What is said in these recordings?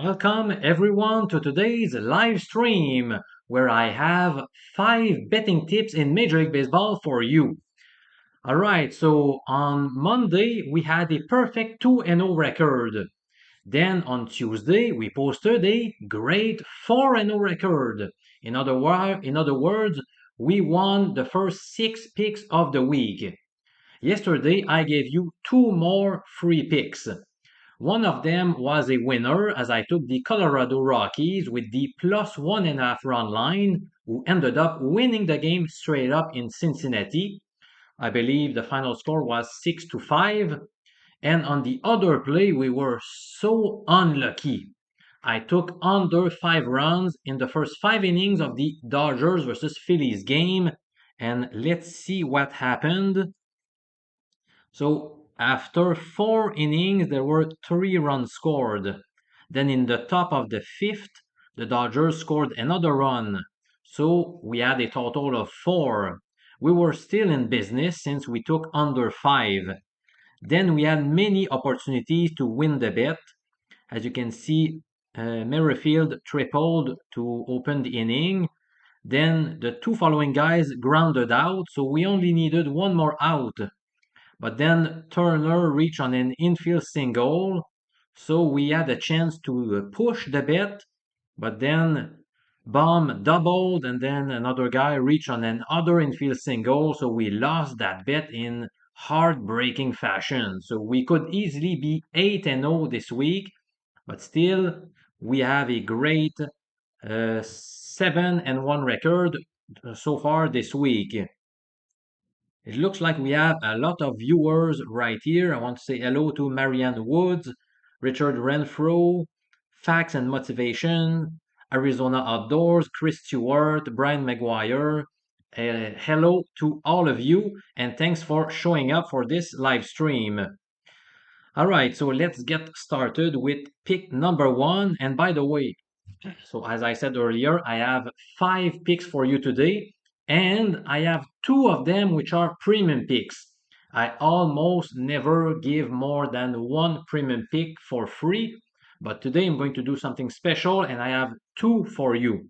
Welcome everyone to today's live stream where I have 5 betting tips in Major League Baseball for you. All right, so on Monday we had a perfect 2-0 record. Then on Tuesday we posted a great 4-0 record. In other words, we won the first 6 picks of the week. Yesterday I gave you 2 more free picks. One of them was a winner as I took the Colorado Rockies with the plus 1.5 run line, who ended up winning the game straight up in Cincinnati. I believe the final score was 6-5. And on the other play, we were so unlucky. I took under 5 runs in the first 5 innings of the Dodgers versus Phillies game. And let's see what happened. So after 4 innings, there were 3 runs scored. Then in the top of the fifth, the Dodgers scored another run. So we had a total of 4. We were still in business since we took under 5. Then we had many opportunities to win the bet. As you can see, Merrifield tripled to open the inning. Then the 2 following guys grounded out, so we only needed 1 more out. But then Turner reached on an infield single, so we had a chance to push the bet. But then Baum doubled, and then another guy reached on another infield single, so we lost that bet in heartbreaking fashion. So we could easily be 8-0 this week, but still we have a great 7-1 record so far this week. It looks like we have a lot of viewers right here. I want to say hello to Marianne Woods, Richard Renfro, Facts and Motivation, Arizona Outdoors, Chris Stewart, Brian McGuire. Hello to all of you, and thanks for showing up for this live stream. All right, so let's get started with pick number 1. And by the way, so as I said earlier, I have 5 picks for you today, and I have 2 of them which are premium picks. I almost never give more than 1 premium pick for free, but today I'm going to do something special and I have 2 for you.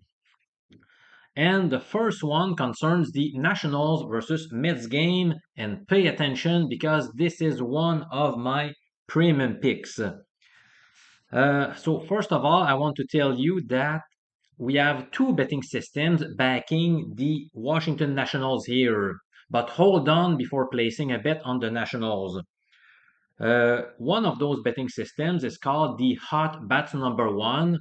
And the first one concerns the Nationals versus Mets game, and pay attention because this is one of my premium picks. So first of all, I want to tell you that we have 2 betting systems backing the Washington Nationals here. But hold on before placing a bet on the Nationals. One of those betting systems is called the Hot Bats number 1.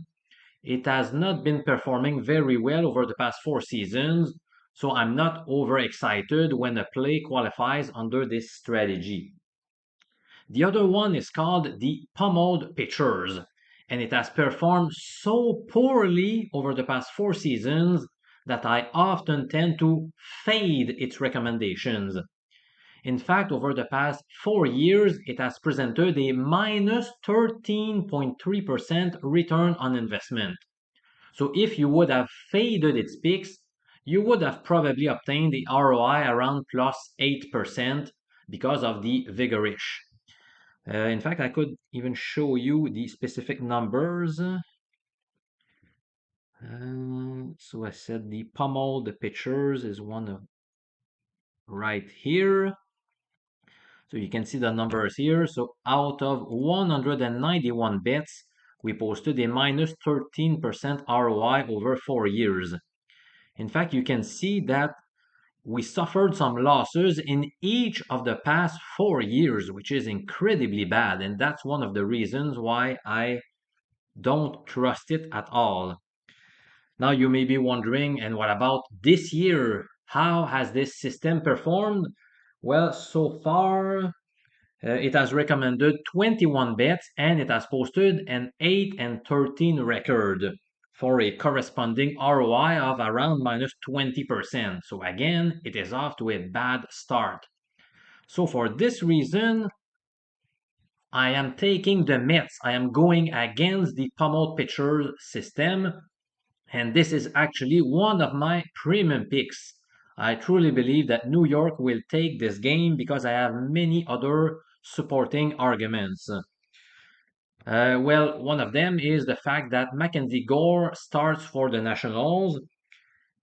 It has not been performing very well over the past 4 seasons, so I'm not overexcited when a play qualifies under this strategy. The other one is called the Pummeled Pitchers, and it has performed so poorly over the past 4 seasons that I often tend to fade its recommendations. In fact, over the past 4 years, it has presented a minus 13.3% return on investment. So if you would have faded its picks, you would have probably obtained the ROI around plus 8% because of the vigorish. In fact, I could even show you the specific numbers. So I said the pummel, the pitchers is one of right here. So you can see the numbers here. So out of 191 bets, we posted a minus 13% ROI over 4 years. In fact, you can see that we suffered some losses in each of the past 4 years, which is incredibly bad. And that's one of the reasons why I don't trust it at all. Now you may be wondering, and what about this year? How has this system performed? Well, so far, it has recommended 21 bets and it has posted an 8 and 13 record for a corresponding ROI of around minus 20%. So again, it is off to a bad start. So for this reason, I am taking the Mets. I am going against the pummeled pitcher system, and this is actually one of my premium picks. I truly believe that New York will take this game because I have many other supporting arguments. Well, one of them is the fact that Mackenzie Gore starts for the Nationals.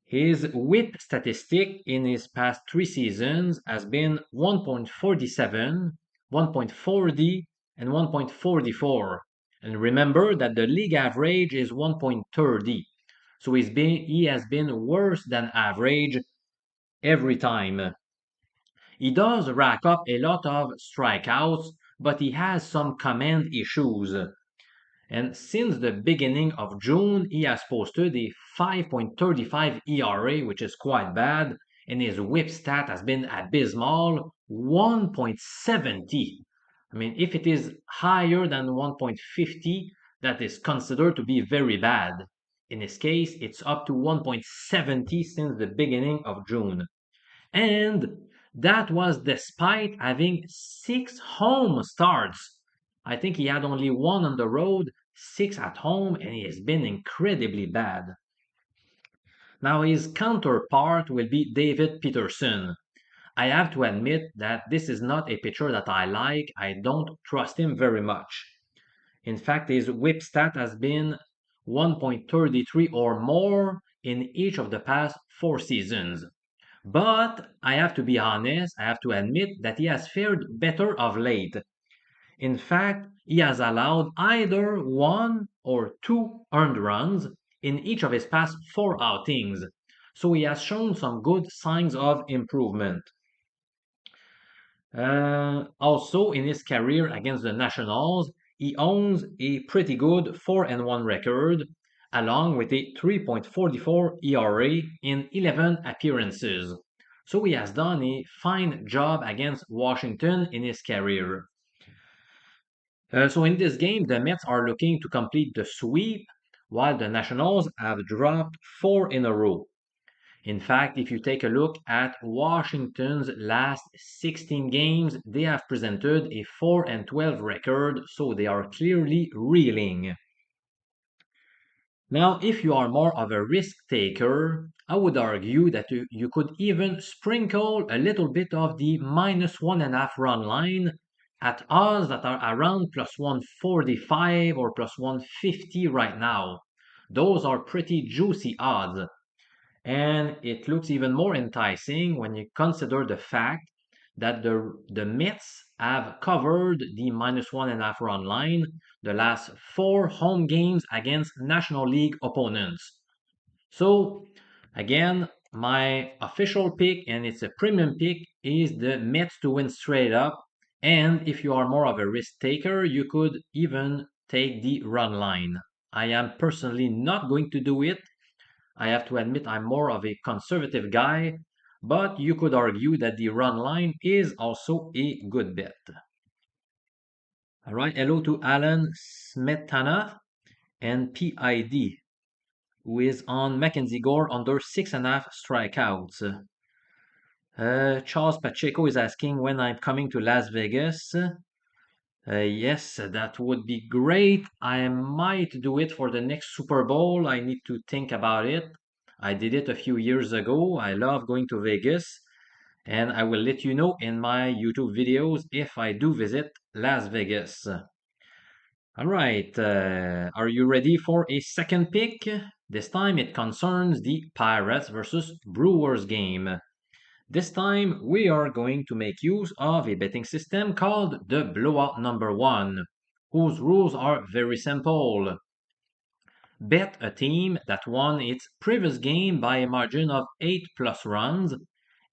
His whip statistic in his past three seasons has been 1.47, 1.40, and 1.44. And remember that the league average is 1.30. So he has been worse than average every time. He does rack up a lot of strikeouts, but he has some command issues. And since the beginning of June, he has posted a 5.35 ERA, which is quite bad, and his whip stat has been abysmal, 1.70. I mean, if it is higher than 1.50, that is considered to be very bad. In his case, it's up to 1.70 since the beginning of June. And that was despite having six home starts. I think he had only one on the road, six at home, and he has been incredibly bad. Now, his counterpart will be David Peterson. I have to admit that this is not a pitcher that I like. I don't trust him very much. In fact, his whip stat has been 1.33 or more in each of the past four seasons. But I have to be honest, I have to admit that he has fared better of late. In fact, he has allowed either one or two earned runs in each of his past four outings. So he has shown some good signs of improvement. Also, in his career against the Nationals, he owns a pretty good 4-1 record, along with a 3.44 ERA in 11 appearances. So he has done a fine job against Washington in his career. So in this game, the Mets are looking to complete the sweep, while the Nationals have dropped four in a row. In fact, if you take a look at Washington's last 16 games, they have presented a 4-12 record, so they are clearly reeling. Now, if you are more of a risk taker, I would argue that you could even sprinkle a little bit of the minus 1.5 run line at odds that are around plus 145 or plus 150 right now. Those are pretty juicy odds. And it looks even more enticing when you consider the fact that the Mets have covered the minus 1.5 run line the last four home games against National League opponents. So, again, my official pick, and it's a premium pick, is the Mets to win straight up. And if you are more of a risk taker, you could even take the run line. I am personally not going to do it. I have to admit I'm more of a conservative guy, but you could argue that the run line is also a good bet. All right, hello to Alan Smetana and PID, who is on Mackenzie Gore under 6.5 strikeouts. Charles Pacheco is asking when I'm coming to Las Vegas. Yes, that would be great. I might do it for the next Super Bowl. I need to think about it. I did it a few years ago. I love going to Vegas, and I will let you know in my YouTube videos if I do visit Las Vegas. All right, are you ready for a second pick? This time it concerns the Pirates versus Brewers game. This time we are going to make use of a betting system called the Blowout Number 1, whose rules are very simple. Bet a team that won its previous game by a margin of 8 plus runs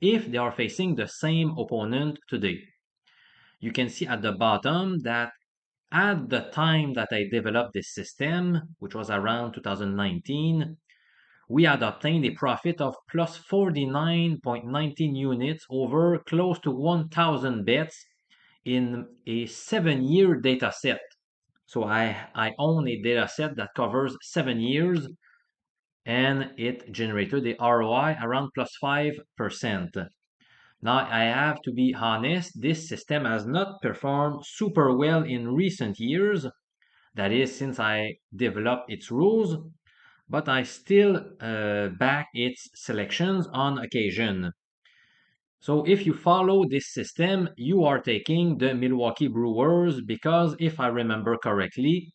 if they are facing the same opponent today. You can see at the bottom that at the time that I developed this system, which was around 2019, we had obtained a profit of plus 49.19 units over close to 1,000 bets in a 7-year data set. So I own a data set that covers 7 years, and it generated a ROI around plus 5%. Now, I have to be honest, this system has not performed super well in recent years. That is, since I developed its rules, but I still back its selections on occasion. So if you follow this system, you are taking the Milwaukee Brewers because if I remember correctly,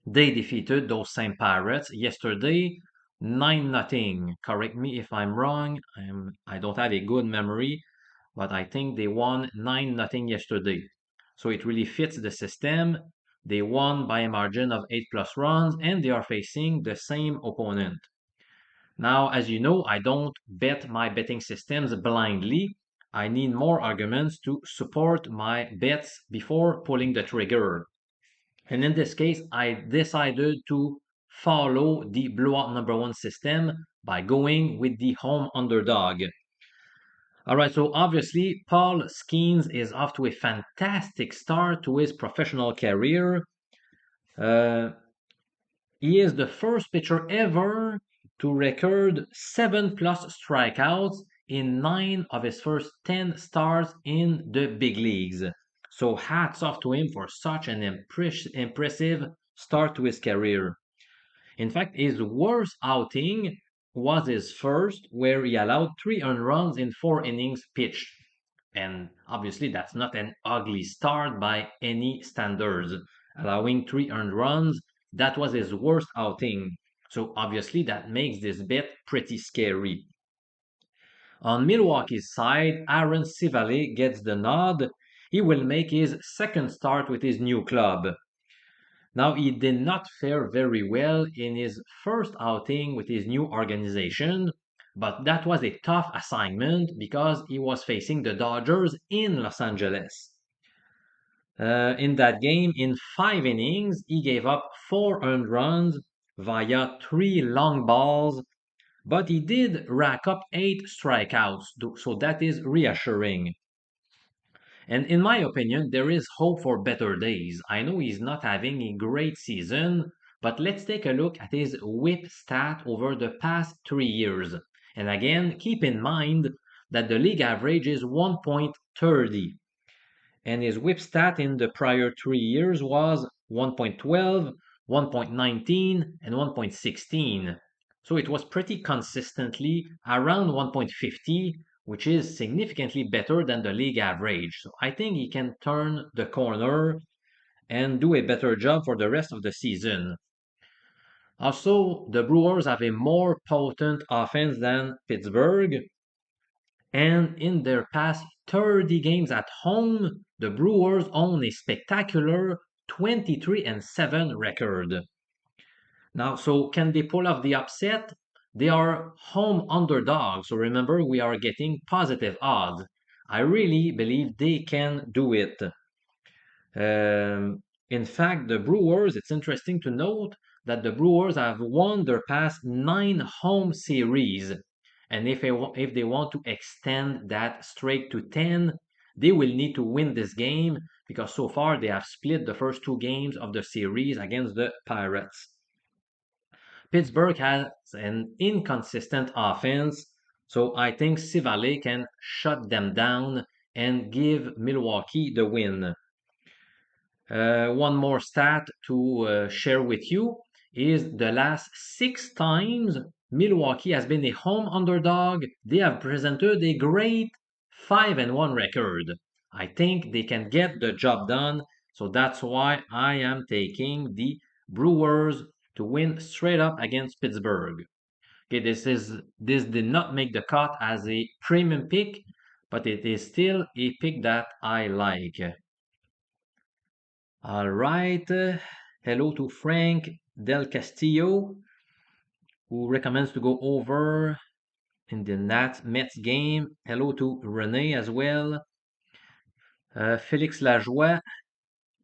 they defeated those same Pirates yesterday 9-0. Correct me if I'm wrong. I don't have a good memory, but I think they won 9-0 yesterday. So it really fits the system. They won by a margin of 8 plus runs and they are facing the same opponent. Now, as you know, I don't bet my betting systems blindly. I need more arguments to support my bets before pulling the trigger. And in this case, I decided to follow the blowout number one system by going with the home underdog. All right, so obviously, Paul Skeens is off to a fantastic start to his professional career. Uh, he is the first pitcher ever to record 7 plus strikeouts in 9 of his first 10 starts in the big leagues. So hats off to him for such an impressive start to his career. In fact, his worst outing was his first, where he allowed 3 earned runs in 4 innings pitched. And obviously, that's not an ugly start by any standards. Allowing 3 earned runs, that was his worst outing. So obviously, that makes this bet pretty scary. On Milwaukee's side, Aaron Civale gets the nod. He will make his second start with his new club. Now, he did not fare very well in his first outing with his new organization, but that was a tough assignment because he was facing the Dodgers in Los Angeles. In that game, in 5 innings, he gave up 4 earned runs via 3 long balls, but he did rack up 8 strikeouts, so that is reassuring. And in my opinion, there is hope for better days. I know he's not having a great season, but let's take a look at his whip stat over the past 3 years. And again, keep in mind that the league average is 1.30, and his whip stat in the prior 3 years was 1.12, 1.19, and 1.16. So it was pretty consistently around 1.50, which is significantly better than the league average. So I think he can turn the corner and do a better job for the rest of the season. Also, the Brewers have a more potent offense than Pittsburgh, and in their past 30 games at home, the Brewers own a spectacular 23-7 record. Now, so can they pull off the upset? They are home underdogs, so remember we are getting positive odds. I really believe they can do it. In fact, the Brewers, it's interesting to note that the Brewers have won their past 9 home series. And if they want to extend that streak to 10, they will need to win this game because so far they have split the first 2 games of the series against the Pirates. Pittsburgh has an inconsistent offense, so I think Civale can shut them down and give Milwaukee the win. One more stat to share with you is the last 6 times Milwaukee has been a home underdog. They have presented a great 5-1 record. I think they can get the job done, so that's why I am taking the Brewers to win straight up against Pittsburgh. Okay, this did not make the cut as a premium pick, but it is still a pick that I like. All right. Hello to Frank Del Castillo, who recommends to go over in the Mets game. Hello to Rene as well. Felix Lajoie,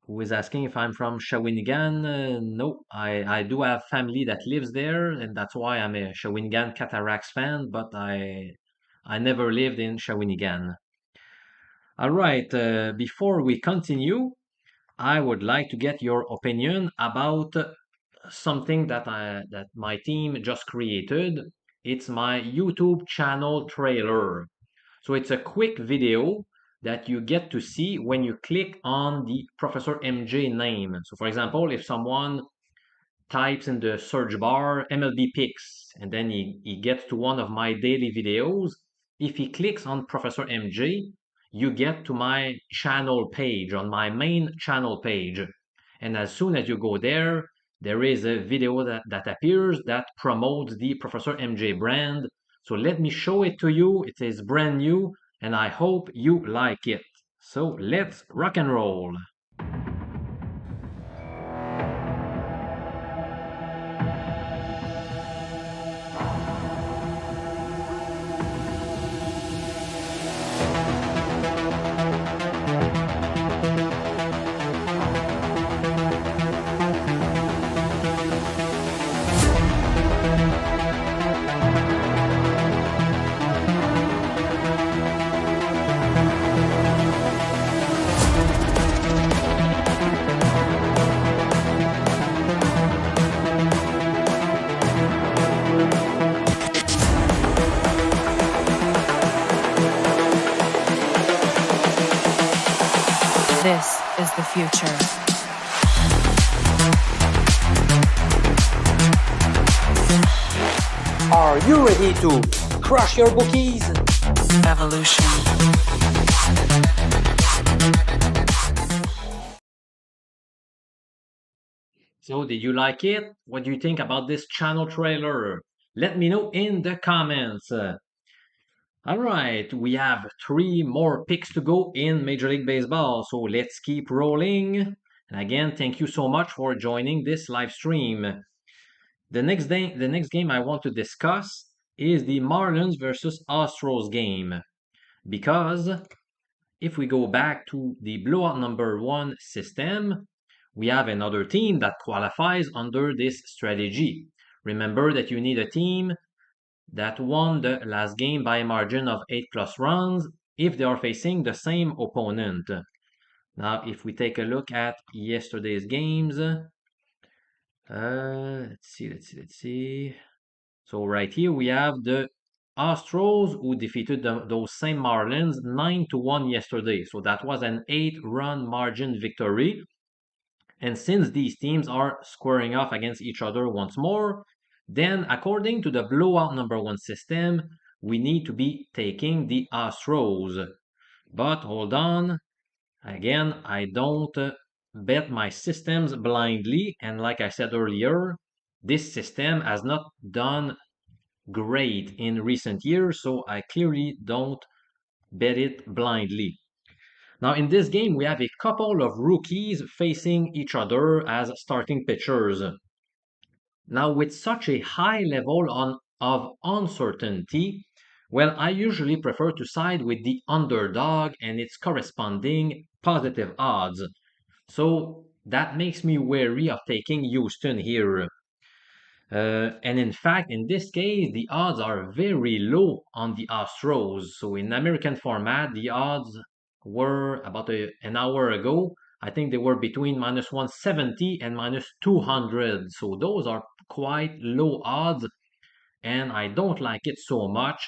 who is asking if I'm from Shawinigan. No, I do have family that lives there, and that's why I'm a Shawinigan Cataracts fan, but I never lived in Shawinigan. All right, before we continue, I would like to get your opinion about something that my team just created. It's my YouTube channel trailer. So it's a quick video that you get to see when you click on the Professor MJ name. So for example, if someone types in the search bar MLB Picks and then he gets to one of my daily videos, If he clicks on Professor MJ, you get to my channel page, on my main channel page. And as soon as you go there, there is a video that appears that promotes the Professor MJ brand. So let me show it to you. It is brand new and I hope you like it. So let's rock and roll. This is the future. Are you ready to crush your bookies? Evolution. So did you like it? What do you think about this channel trailer? Let me know in the comments. All right, we have 3 more picks to go in Major League Baseball, so let's keep rolling. And again, thank you so much for joining this live stream. The next game I want to discuss is the Marlins versus Astros game. Because if we go back to the blowout number 1 system, we have another team that qualifies under this strategy. Remember that you need a team that won the last game by a margin of 8+ runs if they are facing the same opponent. Now, if we take a look at yesterday's games, let's see. So right here we have the Astros who defeated those same Marlins 9-1 yesterday. So that was an 8-run margin victory. And since these teams are squaring off against each other once more, then according to the blowout number 1 system, we need to be taking the Astros. But hold on, again, I don't bet my systems blindly. And like I said earlier, this system has not done great in recent years, so I clearly don't bet it blindly. Now, in this game, we have a couple of rookies facing each other as starting pitchers. Now, with such a high level of uncertainty, well, I usually prefer to side with the underdog and its corresponding positive odds. So that makes me wary of taking Houston here. And in fact, in this case, the odds are very low on the Astros. So in American format, the odds were about an hour ago. I think they were between minus 170 and minus 200. So those are quite low odds. And I don't like it so much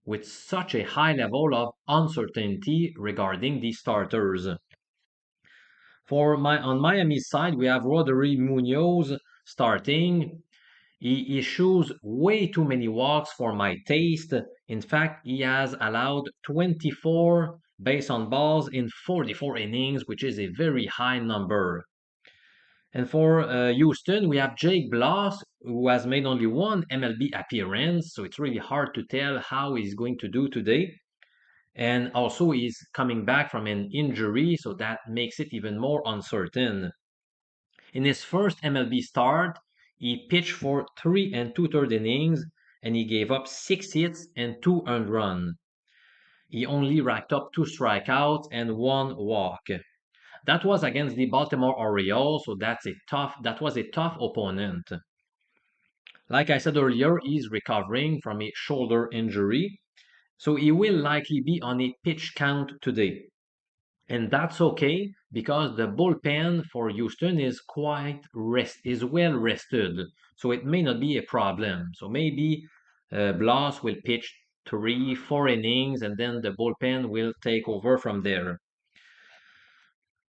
with such a high level of uncertainty regarding the starters. On Miami's side, we have Roderick Munoz starting. He issues way too many walks for my taste. In fact, he has allowed 24 base on balls in 44 innings, which is a very high number. And for Houston, we have Jake Bloss, who has made only one MLB appearance, so it's really hard to tell how he's going to do today. And also, he's coming back from an injury, so that makes it even more uncertain. In his first MLB start, he pitched for 3 2/3 innings and he gave up 6 hits and 2 earned runs. He only racked up 2 strikeouts and 1 walk. That was against the Baltimore Orioles, so that was a tough opponent. Like I said earlier, he's recovering from a shoulder injury, so he will likely be on a pitch count today. And that's okay because the bullpen for Houston is well rested, so it may not be a problem. So maybe Bloss will pitch 3 4 innings and then the bullpen will take over from there.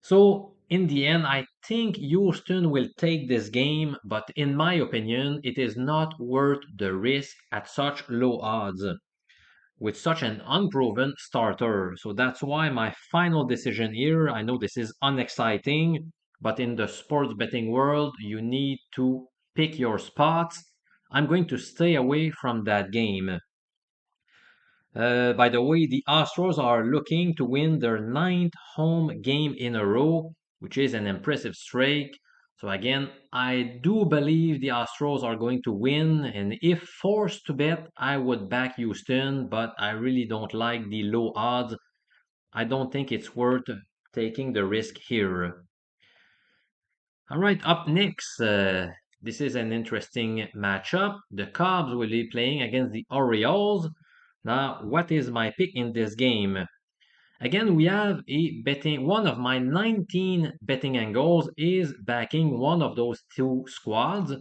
So in the end, I think Houston will take this game, but in my opinion, it is not worth the risk at such low odds. with such an unproven starter. So that's why my final decision here, I know this is unexciting, but in the sports betting world, you need to pick your spots. I'm going to stay away from that game. By the way, the Astros are looking to win their ninth home game in a row, which is an impressive streak. So again, I do believe the Astros are going to win, and if forced to bet, I would back Houston, but I really don't like the low odds. I don't think it's worth taking the risk here. All right, up next, this is an interesting matchup. The Cubs will be playing against the Orioles. Now, what is my pick in this game? Again, we have a betting, one of my 19 betting angles is backing one of those two squads.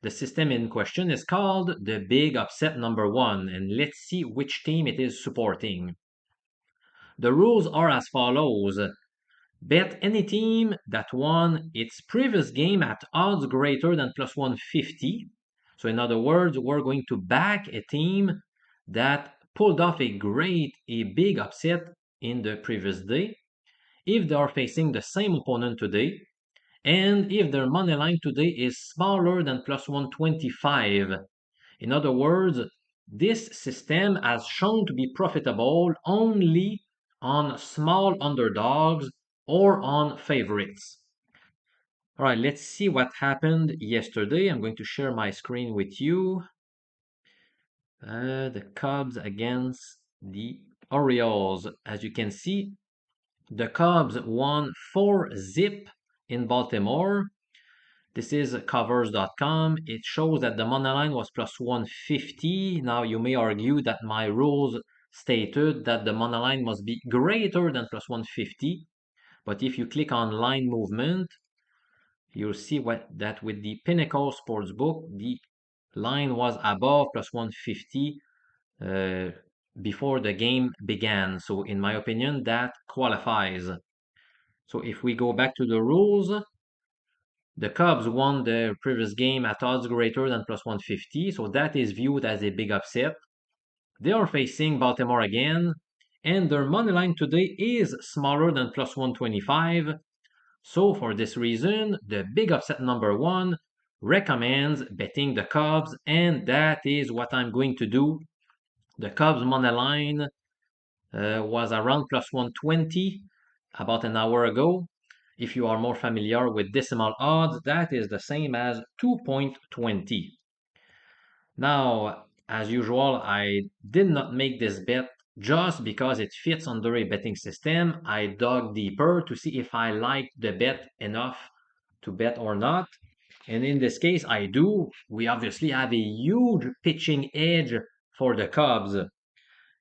The system in question is called the Big Upset Number One, and let's see which team it is supporting. The rules are as follows. Bet any team that won its previous game at odds greater than plus 150. So, in other words, we're going to back a team that pulled off a big upset in the previous day. If they are facing the same opponent today, and if their money line today is smaller than plus 125. In other words, this system has shown to be profitable only on small underdogs or on favorites. All right, let's see what happened yesterday. I'm going to share my screen with you. The Cubs against the Orioles. As you can see, the Cubs won 4-zip in Baltimore. This is covers.com. It shows that the money line was plus 150. Now, you may argue that my rules stated that the money line must be greater than plus 150. But if you click on line movement, you'll see that with the Pinnacle Sportsbook, the line was above plus 150 uh, before the game began. So, in my opinion, that qualifies. So, if we go back to the rules, the Cubs won their previous game at odds greater than plus 150, so that is viewed as a big upset. They are facing Baltimore again, and their money line today is smaller than plus 125. So, for this reason, the big upset number one recommends betting the Cubs, and that is what I'm going to do. The Cubs money line was around plus 120 about an hour ago. If you are more familiar with decimal odds, that is the same as 2.20. Now, as usual, I did not make this bet just because it fits under a betting system. I dug deeper to see if I liked the bet enough to bet or not. And in this case, I do. We obviously have a huge pitching edge for the Cubs.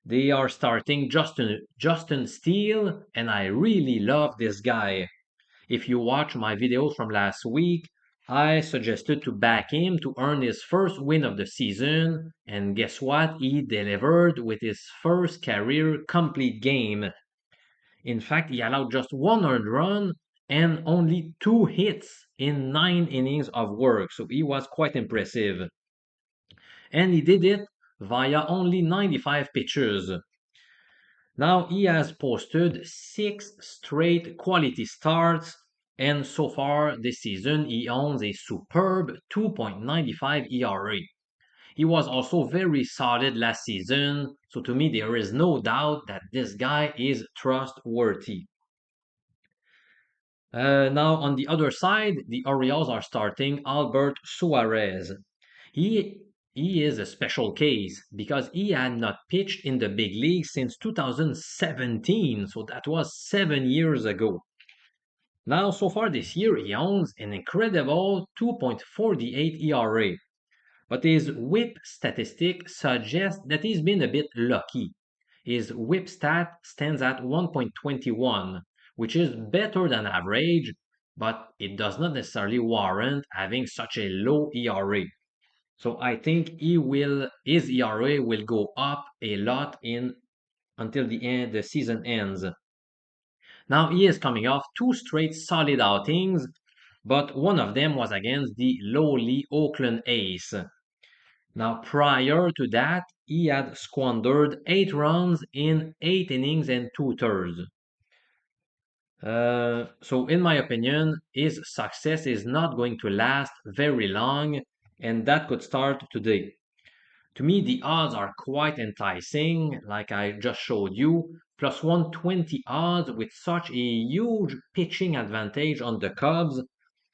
They are starting Justin Steele, and I really love this guy. If you watch my videos from last week, I suggested to back him to earn his first win of the season, and guess what? He delivered with his first career complete game. In fact, he allowed just one earned run and only 2 hits in 9 innings of work, so he was quite impressive. And he did it via only 95 pitches. Now he has posted 6 straight quality starts, and so far this season he owns a superb 2.95 ERA. He was also very solid last season, so to me there is no doubt that this guy is trustworthy. Now on the other side, the Orioles are starting Albert Suarez. He he is a special case because he had not pitched in the big league since 2017, so that was 7 years ago. Now, so far this year, he owns an incredible 2.48 ERA, but his whip statistic suggests that he's been a bit lucky. His whip stat stands at 1.21, which is better than average, but it does not necessarily warrant having such a low ERA. So I think his ERA will go up a lot in until the season ends. Now he is coming off 2 straight solid outings, but one of them was against the lowly Oakland A's. Now prior to that, he had squandered 8 runs in 8 innings and 2/3. So, in my opinion, his success is not going to last very long, and that could start today. To me, the odds are quite enticing, like I just showed you. Plus 120 odds with such a huge pitching advantage on the Cubs.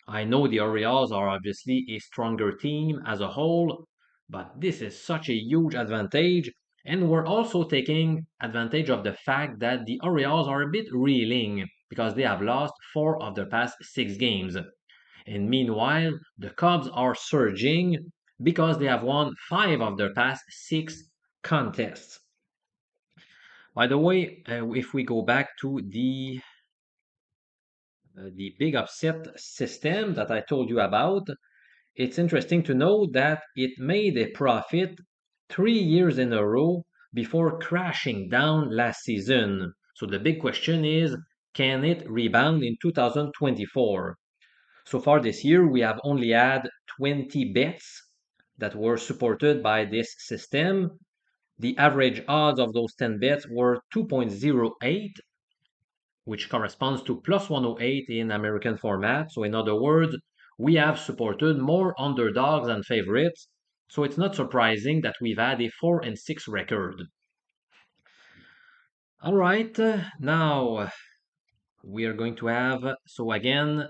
I know the Orioles are obviously a stronger team as a whole, but this is such a huge advantage. And we're also taking advantage of the fact that the Orioles are a bit reeling because they have lost 4 of their past 6 games. And meanwhile, the Cubs are surging because they have won 5 of their past 6 contests. By the way, if we go back to the big upset system that I told you about, it's interesting to know that it made a profit 3 years in a row before crashing down last season. So the big question is, can it rebound in 2024? So far this year, we have only had 20 bets that were supported by this system. The average odds of those 10 bets were 2.08, which corresponds to plus 108 in American format. So, in other words, we have supported more underdogs than favorites. So, it's not surprising that we've had a 4-6 record. All right, now we are going to have, so again,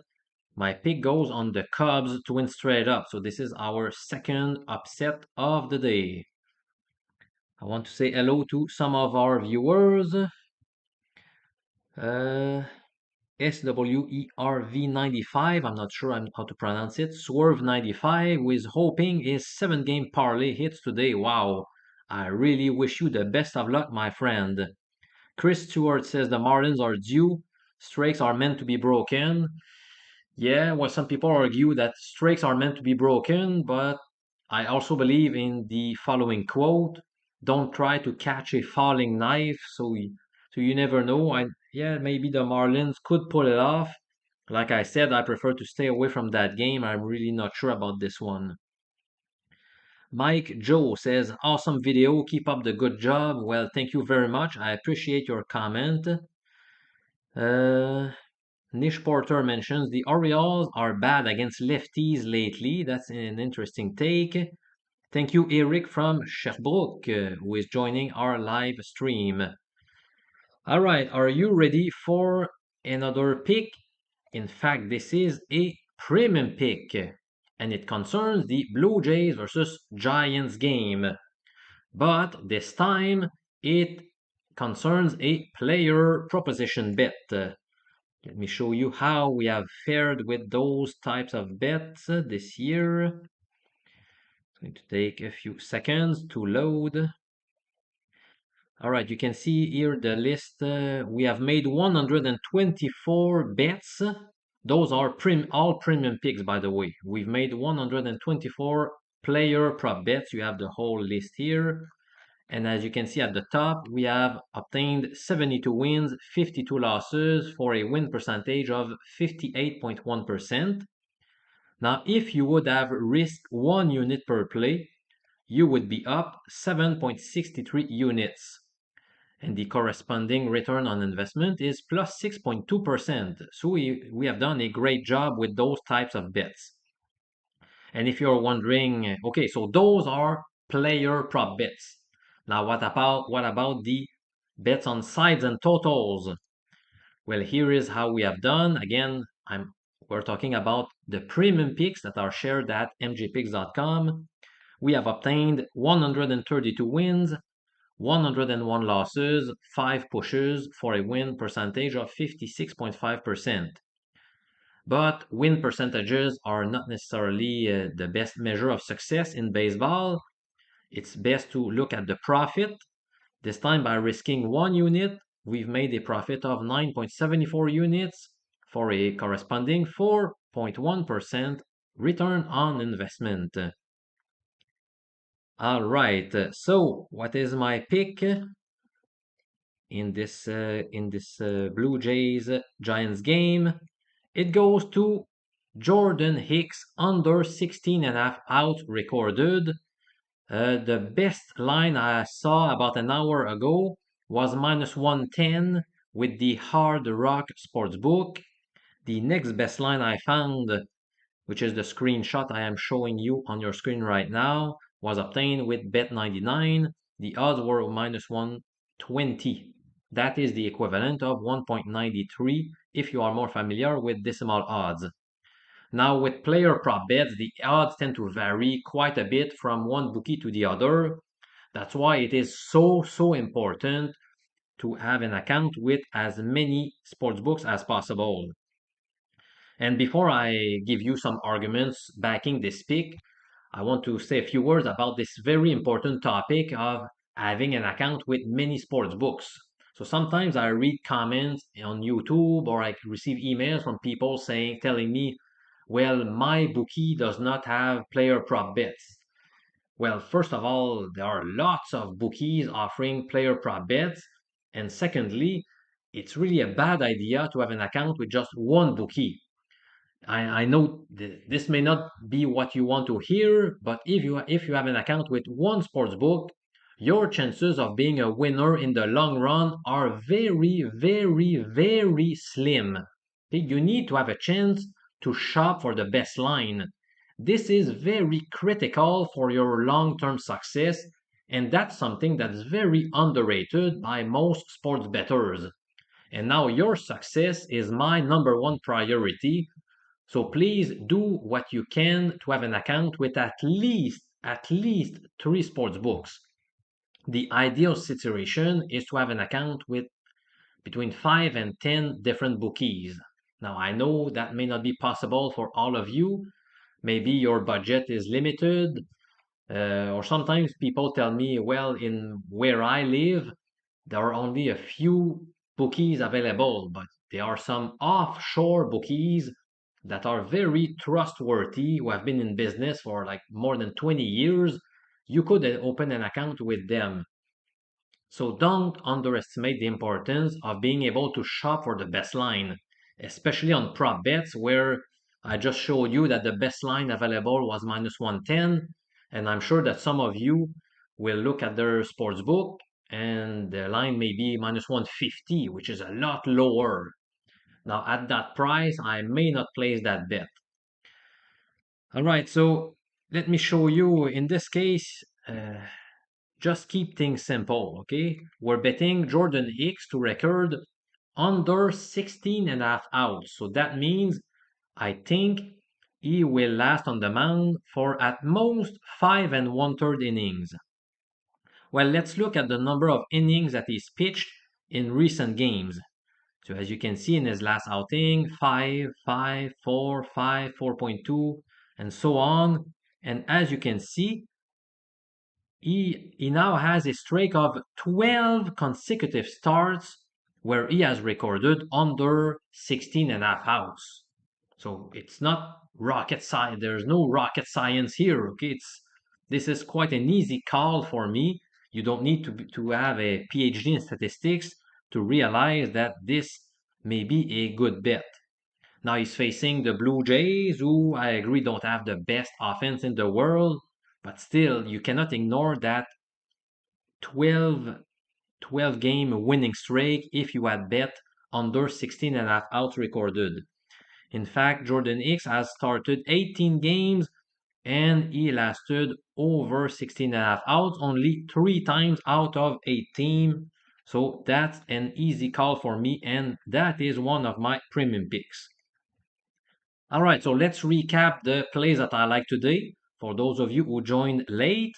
my pick goes on the Cubs to win straight up. So this is our second upset of the day. I want to say hello to some of our viewers. SWERV95, I'm not sure how to pronounce it. Swerve95, who is hoping his 7-game parlay hits today. Wow, I really wish you the best of luck, my friend. Chris Stewart says the Marlins are due. Streaks are meant to be broken. Yeah, well, some people argue that streaks are meant to be broken, but I also believe in the following quote: "Don't try to catch a falling knife." So you never know. Yeah, maybe the Marlins could pull it off. Like I said, I prefer to stay away from that game. I'm really not sure about this one. Mike Joe says, "Awesome video. Keep up the good job." Well, thank you very much. I appreciate your comment. Nish Porter mentions the Orioles are bad against lefties lately. That's an interesting take. Thank you, Eric from Sherbrooke, who is joining our live stream. All right, are you ready for another pick? In fact, this is a premium pick, and it concerns the Blue Jays versus Giants game. But this time, it concerns a player proposition bet. Let me show you how we have fared with those types of bets this year. It's going to take a few seconds to load. All right, you can see here the list. We have made 124 bets. Those are all premium picks, by the way. We've made 124 player prop bets. You have the whole list here. And as you can see at the top, we have obtained 72 wins, 52 losses for a win percentage of 58.1%. Now, if you would have risked 1 unit per play, you would be up 7.63 units. And the corresponding return on investment is plus 6.2%. So we have done a great job with those types of bets. And if you're wondering, okay, so those are player prop bets. Now, what about the bets on sides and totals? Well, here is how we have done. Again, we're talking about the premium picks that are shared at mjpicks.com. We have obtained 132 wins, 101 losses, 5 pushes for a win percentage of 56.5%. But win percentages are not necessarily the best measure of success in baseball. It's best to look at the profit. This time, by risking 1 unit, we've made a profit of 9.74 units for a corresponding 4.1% return on investment. All right, so what is my pick in this Blue Jays Giants game? It goes to Jordan Hicks under 16.5 outs recorded. The best line I saw about an hour ago was minus 110 with the Hard Rock Sportsbook. The next best line I found, which is the screenshot I am showing you on your screen right now, was obtained with Bet99. The odds were minus 120. That is the equivalent of 1.93 if you are more familiar with decimal odds. Now, with player prop bets, the odds tend to vary quite a bit from one bookie to the other. That's why it is so important to have an account with as many sports books as possible. And before I give you some arguments backing this pick, I want to say a few words about this very important topic of having an account with many sports books. So sometimes I read comments on YouTube or I receive emails from people telling me, well, my bookie does not have player prop bets. Well, first of all, there are lots of bookies offering player prop bets. And secondly, it's really a bad idea to have an account with just one bookie. I know this may not be what you want to hear, but if you have an account with one sports book, your chances of being a winner in the long run are very slim. Okay? You need to have a chance to shop for the best line. This is very critical for your long-term success, and that's something that's very underrated by most sports bettors. And now your success is my number one priority, so please do what you can to have an account with at least three sports books. The ideal situation is to have an account with between 5 and 10 different bookies. Now, I know that may not be possible for all of you. Maybe your budget is limited, or sometimes people tell me, well, in where I live, there are only a few bookies available, but there are some offshore bookies that are very trustworthy, who have been in business for like more than 20 years. You could open an account with them. So don't underestimate the importance of being able to shop for the best line, especially on prop bets where I just showed you that the best line available was minus 110. And I'm sure that some of you will look at their sports book and the line may be minus 150, which is a lot lower. Now, at that price, I may not place that bet. All right, so let me show you in this case. Just keep things simple, okay? We're betting Jordan Hicks to record under 16 and a half outs. So that means I think he will last on the mound for at most 5 1/3 innings. Well, let's look at the number of innings that he's pitched in recent games. So as you can see in his last outing, 5, 5, 4, 5, 4.2, and so on. And as you can see, he now has a streak of 12 consecutive starts where he has recorded under 16 and a half outs. So it's not rocket science. There's no rocket science here. Okay, this is quite an easy call for me. You don't need to have a PhD in statistics to realize that this may be a good bet. Now he's facing the Blue Jays, who I agree don't have the best offense in the world, but still, you cannot ignore that 12, 12 game winning streak if you had bet under 16 and a half outs recorded. In fact, Jordan Hicks has started 18 games and he lasted over 16 and a half outs only 3 times out of 18. So that's an easy call for me, and that is one of my premium picks. All right, so let's recap the plays that I like today for those of you who joined late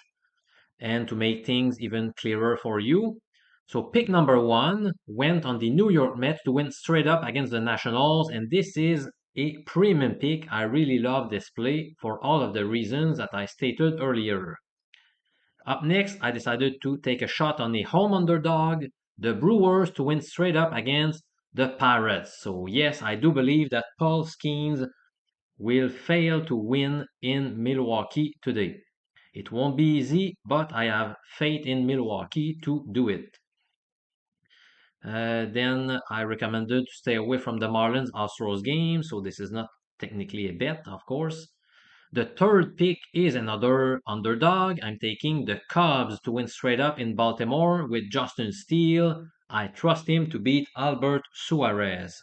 and to make things even clearer for you. So pick number one went on the New York Mets to win straight up against the Nationals, and this is a premium pick. I really love this play for all of the reasons that I stated earlier. Up next, I decided to take a shot on the home underdog, the Brewers, to win straight up against the Pirates. So yes, I do believe that Paul Skeens will fail to win in Milwaukee today. It won't be easy, but I have faith in Milwaukee to do it. Then I recommended to stay away from the Marlins Astros game, so this is not technically a bet, of course. The third pick is another underdog. I'm taking the Cubs to win straight up in Baltimore with Justin Steele. I trust him to beat Albert Suarez,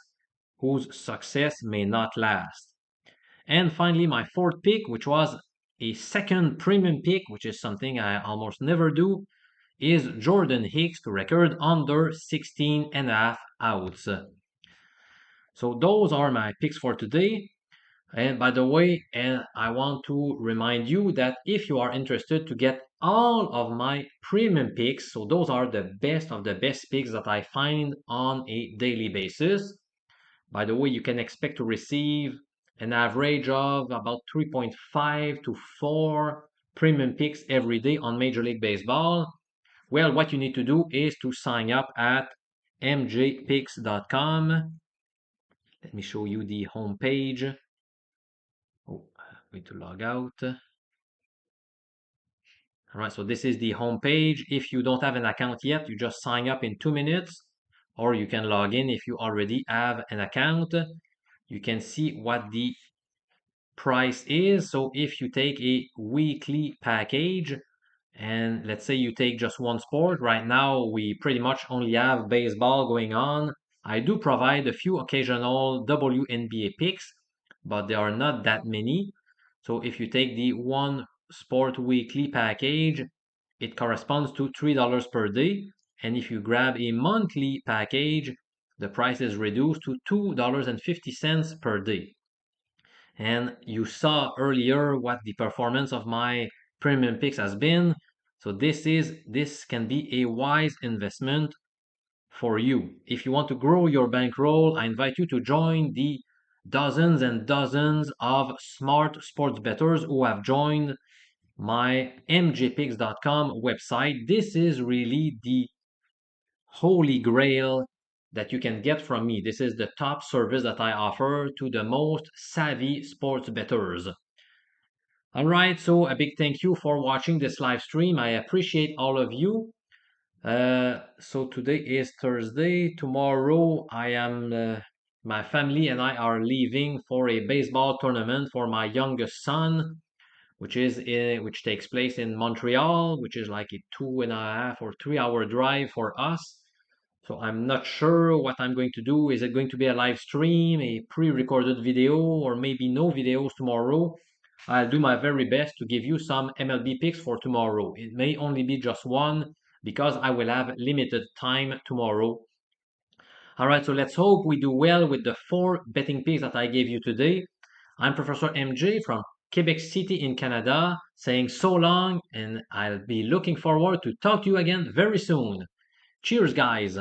whose success may not last. And finally, my fourth pick, which was a second premium pick, which is something I almost never do, is Jordan Hicks to record under 16 and a half outs. So those are my picks for today. And by the way, and I want to remind you that if you are interested to get all of my premium picks, so those are the best of the best picks that I find on a daily basis. By the way, you can expect to receive an average of about 3.5 to 4 premium picks every day on Major League Baseball. Well, what you need to do is to sign up at mjpicks.com. Let me show you the home page. Oh, I'm going to log out. All right, so this is the home page. If you don't have an account yet, you just sign up in 2 minutes, or you can log in if you already have an account. You can see what the price is. So if you take a weekly package, and let's say you take just one sport, right now we pretty much only have baseball going on. I do provide a few occasional WNBA picks, but there are not that many. So if you take the one sport weekly package, it corresponds to $3 per day. And if you grab a monthly package, the price is reduced to $2.50 per day. And you saw earlier what the performance of my premium picks has been. So this can be a wise investment for you. If you want to grow your bankroll, I invite you to join the dozens and dozens of smart sports bettors who have joined my mjpicks.com website. This is really the holy grail that you can get from me. This is the top service that I offer to the most savvy sports bettors. All right, so a big thank you for watching this live stream. I appreciate all of you. So today is Thursday. Tomorrow my family and I are leaving for a baseball tournament for my youngest son, which takes place in Montreal, which is like a 2.5 or 3 hour drive for us. So I'm not sure what I'm going to do. Is it going to be a live stream, a pre-recorded video, or maybe no videos tomorrow? I'll do my very best to give you some MLB picks for tomorrow. It may only be just one because I will have limited time tomorrow. All right, so let's hope we do well with the 4 betting picks that I gave you today. I'm Professor MJ from Quebec City in Canada, saying so long, and I'll be looking forward to talk to you again very soon. Cheers, guys.